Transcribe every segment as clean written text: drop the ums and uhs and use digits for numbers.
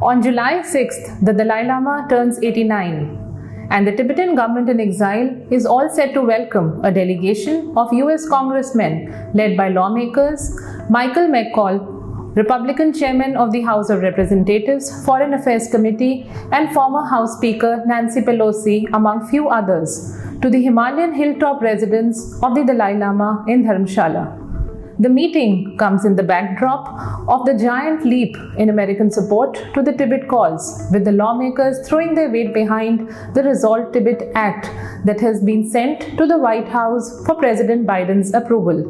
On July 6th, the Dalai Lama turns 89, and the Tibetan government in exile is all set to welcome a delegation of US congressmen led by lawmakers Michael McCaul, Republican chairman of the House of Representatives Foreign Affairs Committee, and former House Speaker Nancy Pelosi, among few others, to the Himalayan hilltop residence of the Dalai Lama in Dharamshala. The meeting comes in the backdrop of the giant leap in American support to the Tibet cause, with the lawmakers throwing their weight behind the Resolve Tibet Act that has been sent to the White House for President Biden's approval.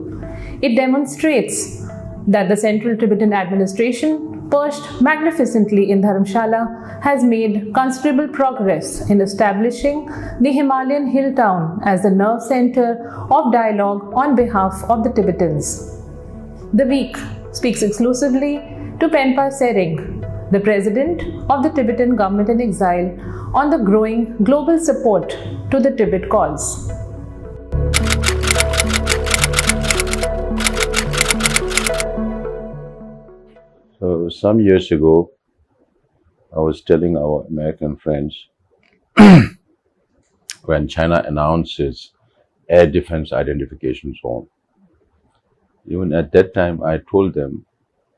It demonstrates that the Central Tibetan Administration, perched magnificently in Dharamshala, has made considerable progress in establishing the Himalayan hill town as the nerve center of dialogue on behalf of the Tibetans. The Week speaks exclusively to Penpa Tsering, the president of the Tibetan government in exile, on the growing global support to the Tibet cause. So some years ago, I was telling our American friends when China announced its air defense identification zone. Even at that time, I told them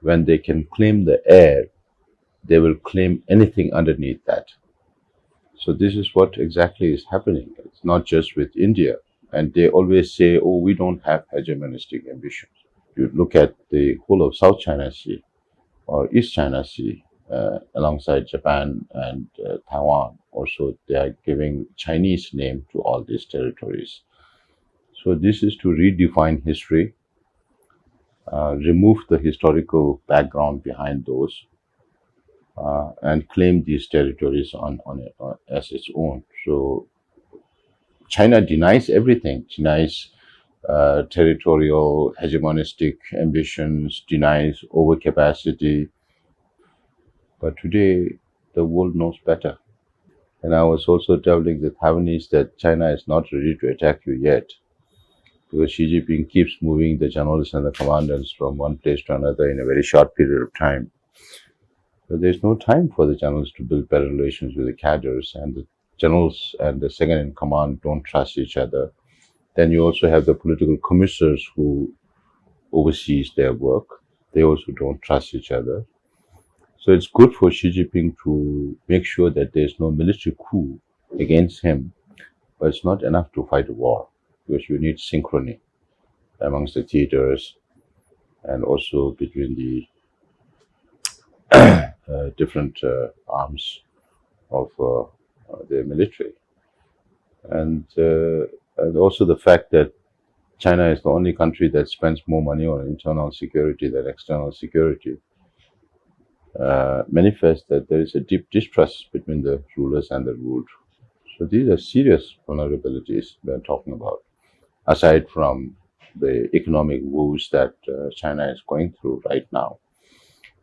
when they can claim the air, they will claim anything underneath that. So this is what exactly is happening. It's not just with India. And they always say, oh, we don't have hegemonistic ambitions. You look at the whole of South China Sea or East China Sea, alongside Japan and Taiwan. Also, they are giving Chinese name to all these territories. So this is to redefine history, remove the historical background behind those, and claim these territories as its own. So China denies everything, denies territorial hegemonistic ambitions, denies overcapacity. But today, the world knows better. And I was also telling the Taiwanese that China is not ready to attack you yet, because Xi Jinping keeps moving the generals and the commandants from one place to another in a very short period of time. But there's no time for the generals to build better relations with the cadres, and the generals and the second in command don't trust each other. Then you also have the political commissars who oversees their work. They also don't trust each other. So it's good for Xi Jinping to make sure that there's no military coup against him, but it's not enough to fight a war, because you need synchrony amongst the theaters and also between the different arms of the military. And also the fact that China is the only country that spends more money on internal security than external security manifests that there is a deep distrust between the rulers and the ruled. So these are serious vulnerabilities we're talking about, aside from the economic woes that China is going through right now.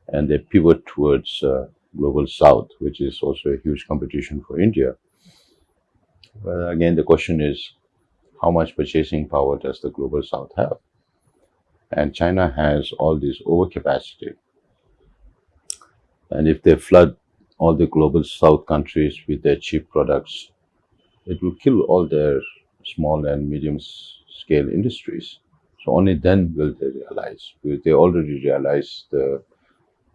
And they pivot towards global south, which is also a huge competition for India. But again, the question is, how much purchasing power does the global south have? And China has all this overcapacity. And if they flood all the global south countries with their cheap products, it will kill all their small and medium scale industries. So only then will they realize, because they already realize the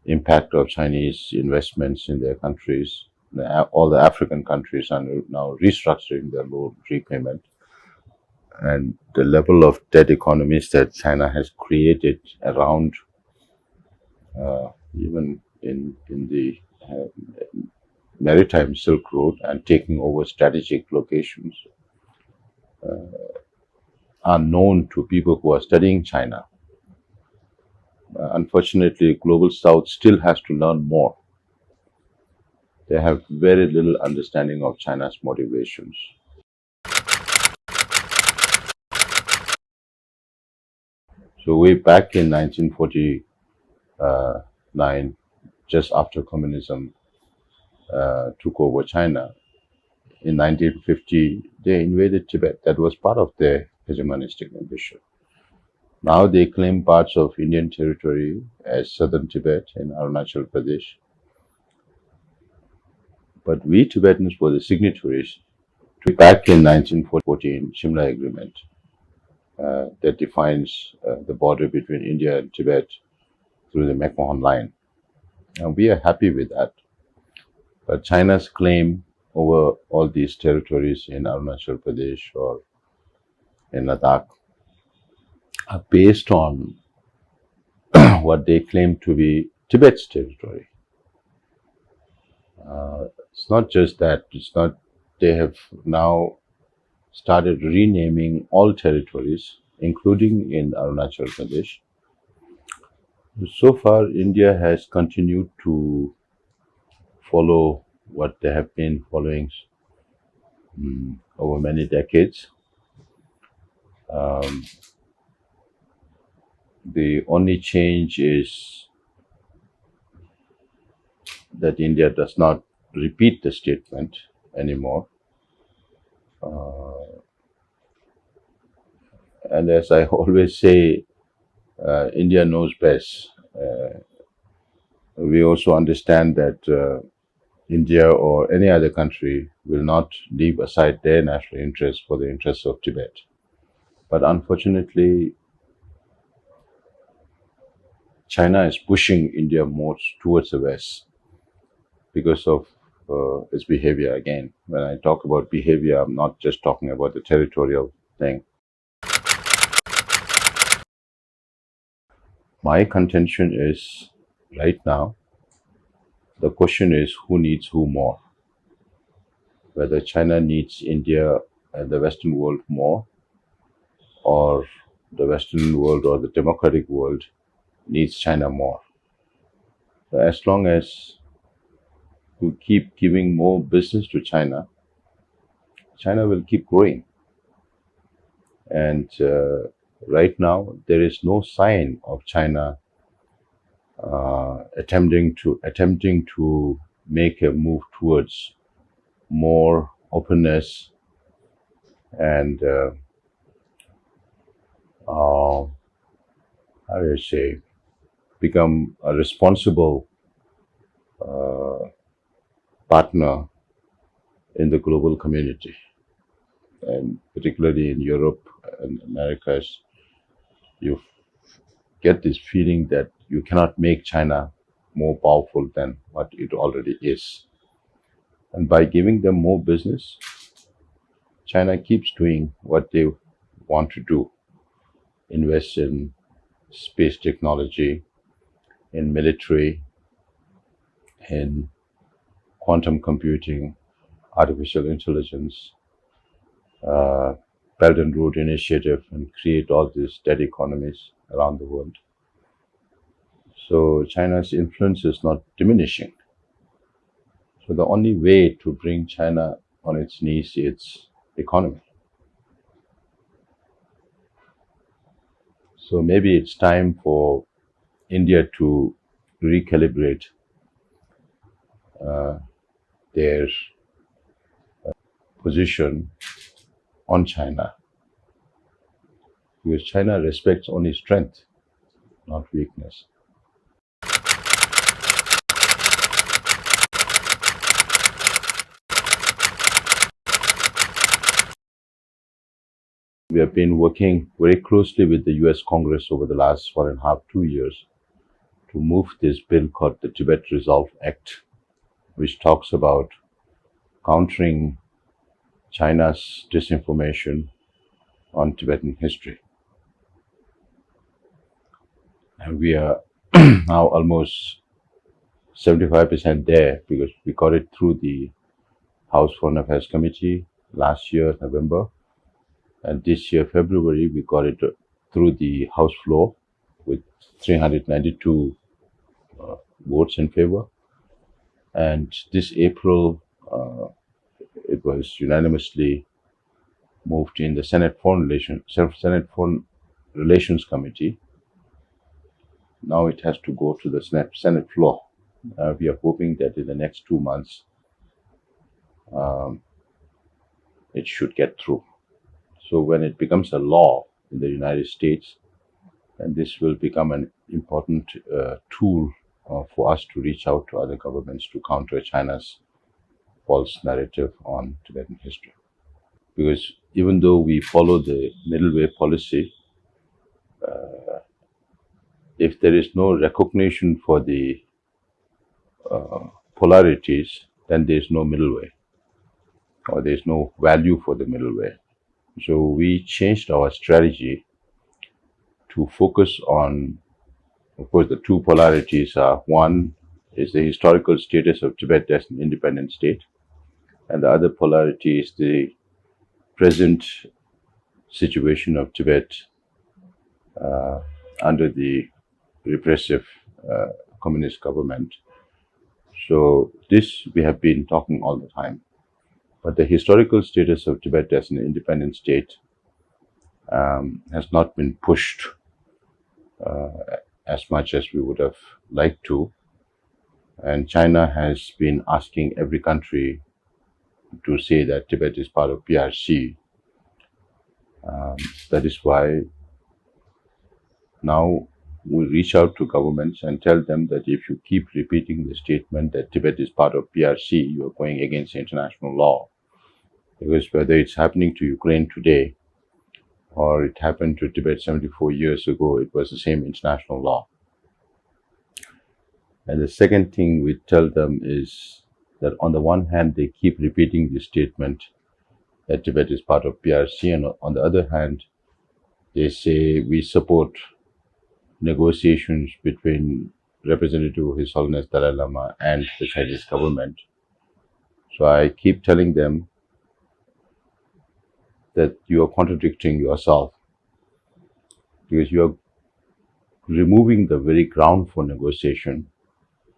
impact of Chinese investments in their countries. All the African countries are now restructuring their loan repayment. And the level of debt economies that China has created around, even in the maritime Silk Road and taking over strategic locations, are known to people who are studying China. Unfortunately, Global South still has to learn more. They have very little understanding of China's motivations. So way back in 1949, just after communism took over China, in 1950, they invaded Tibet. That was part of their hegemonistic ambition. Now they claim parts of Indian territory as southern Tibet in Arunachal Pradesh. But we Tibetans were the signatories to back in 1914 Shimla Agreement that defines the border between India and Tibet through the McMahon Line. And we are happy with that. But China's claim over all these territories in Arunachal Pradesh or in Ladakh are based on what they claim to be Tibet's territory. It's not just that, they have now started renaming all territories, including in Arunachal Pradesh. So far, India has continued to follow what they have been following over many decades. The only change is that India does not repeat the statement anymore. And as I always say, India knows best. We also understand that India or any other country will not leave aside their national interests for the interests of Tibet. But unfortunately, China is pushing India more towards the West because of its behavior. Again, when I talk about behavior, I'm not just talking about the territorial thing. My contention is, right now, the question is who needs who more? Whether China needs India and the Western world more, or the Western world or the democratic world needs China more. As long as we keep giving more business to China, China will keep growing. And right now, there is no sign of China attempting to make a move towards more openness and how do you say, become a responsible partner in the global community, and particularly in Europe and Americas. You get this feeling that you cannot make China more powerful than what it already is. And by giving them more business, China keeps doing what they want to do: invest in space technology, in military, in quantum computing, artificial intelligence, Belt and Road Initiative, and create all these dead economies around the world. So China's influence is not diminishing. So the only way to bring China on its knees is its economy. So maybe it's time for India to recalibrate their position on China, because China respects only strength, not weakness. We have been working very closely with the US Congress over the last 1.5, 2 years to move this bill called the Tibet Resolve Act, which talks about countering China's disinformation on Tibetan history. And we are now almost 75% there, because we got it through the House Foreign Affairs Committee last year, November. And this year, February, we got it through the House floor with 392 votes in favor. And this April, it was unanimously moved in the Senate Foreign Relations Committee. Now it has to go to the Senate floor. We are hoping that in the next 2 months, it should get through. So when it becomes a law in the United States, then this will become an important tool for us to reach out to other governments to counter China's false narrative on Tibetan history. Because even though we follow the middle way policy, if there is no recognition for the polarities, then there is no middle way, or there is no value for the middle way. So we changed our strategy to focus on, of course, the two polarities are: one is the historical status of Tibet as an independent state, and the other polarity is the present situation of Tibet under the repressive communist government. So this we have been talking all the time. But the historical status of Tibet as an independent state has not been pushed as much as we would have liked to. And China has been asking every country to say that Tibet is part of PRC. That is why now we reach out to governments and tell them that if you keep repeating the statement that Tibet is part of PRC, you are going against international law. Because whether it's happening to Ukraine today or it happened to Tibet 74 years ago, it was the same international law. And the second thing we tell them is that on the one hand, they keep repeating this statement that Tibet is part of PRC, and on the other hand, they say we support negotiations between representative of His Holiness Dalai Lama and the Chinese government. So I keep telling them that you are contradicting yourself, because you are removing the very ground for negotiation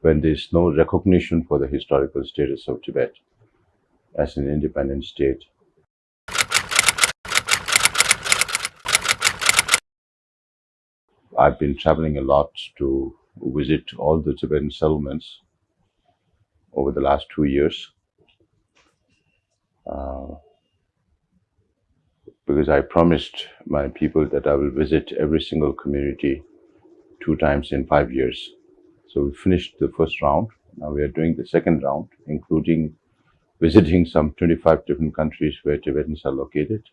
when there is no recognition for the historical status of Tibet as an independent state. I've been traveling a lot to visit all the Tibetan settlements over the last 2 years, because I promised my people that I will visit every single community 2 times in 5 years. So we finished the first round. Now we are doing the second round, including visiting some 25 different countries where Tibetans are located.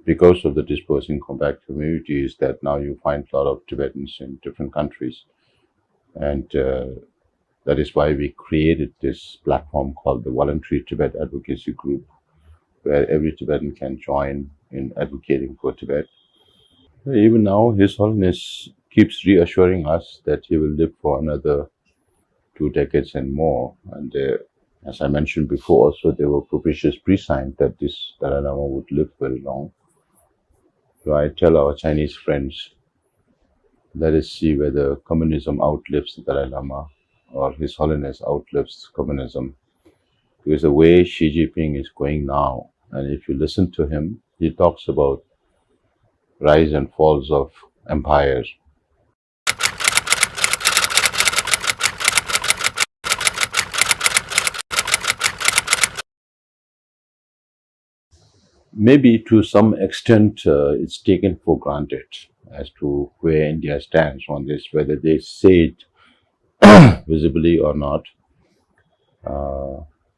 Because of the dispersing compact communities, that now you find a lot of Tibetans in different countries. And that is why we created this platform called the Voluntary Tibet Advocacy Group, where every Tibetan can join in advocating for Tibet. Even now, His Holiness keeps reassuring us that he will live for another 2 decades and more. And as I mentioned before, also there were propitious pre-signs that this Dalai Lama would live very long. So I tell our Chinese friends, let us see whether communism outlives the Dalai Lama or His Holiness outlives communism. Because the way Xi Jinping is going now, and if you listen to him, he talks about rise and falls of empires. Maybe to some extent it's taken for granted as to where India stands on this, whether they say it visibly or not.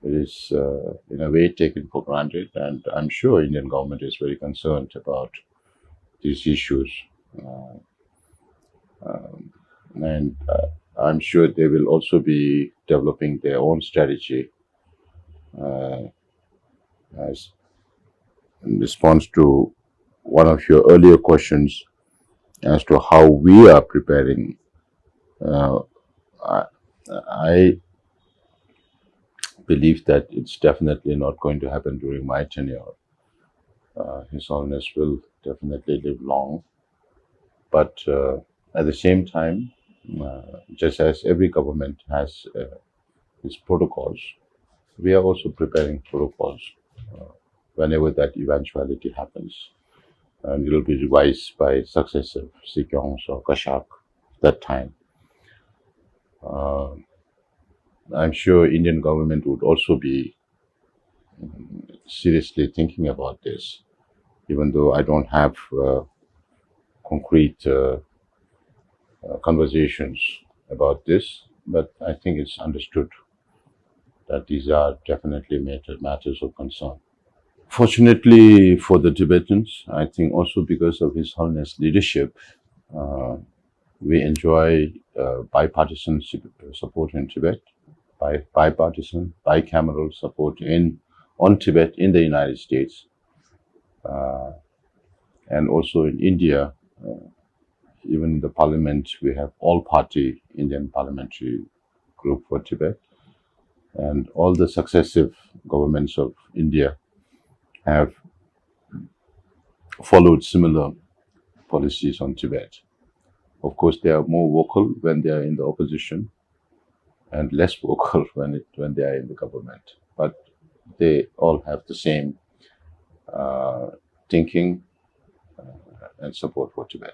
It is in a way taken for granted, and I'm sure Indian government is very concerned about these issues. And I'm sure they will also be developing their own strategy as in response to one of your earlier questions as to how we are preparing. I believe that it's definitely not going to happen during my tenure. His Holiness will definitely live long, but at the same time, just as every government has its protocols, we are also preparing protocols whenever that eventuality happens, and it will be revised by successive Sikyongs or Kashak that time. I'm sure Indian government would also be seriously thinking about this, even though I don't have concrete conversations about this, but I think it's understood that these are definitely matters of concern. Fortunately for the Tibetans, I think also because of His Holiness leadership, we enjoy bipartisan support in Tibet, bipartisan, bicameral support on Tibet in the United States, and also in India. Even in the parliament, we have all-party Indian parliamentary group for Tibet, and all the successive governments of India have followed similar policies on Tibet. Of course, they are more vocal when they are in the opposition, and less vocal when they are in the government. But they all have the same thinking and support for Tibet.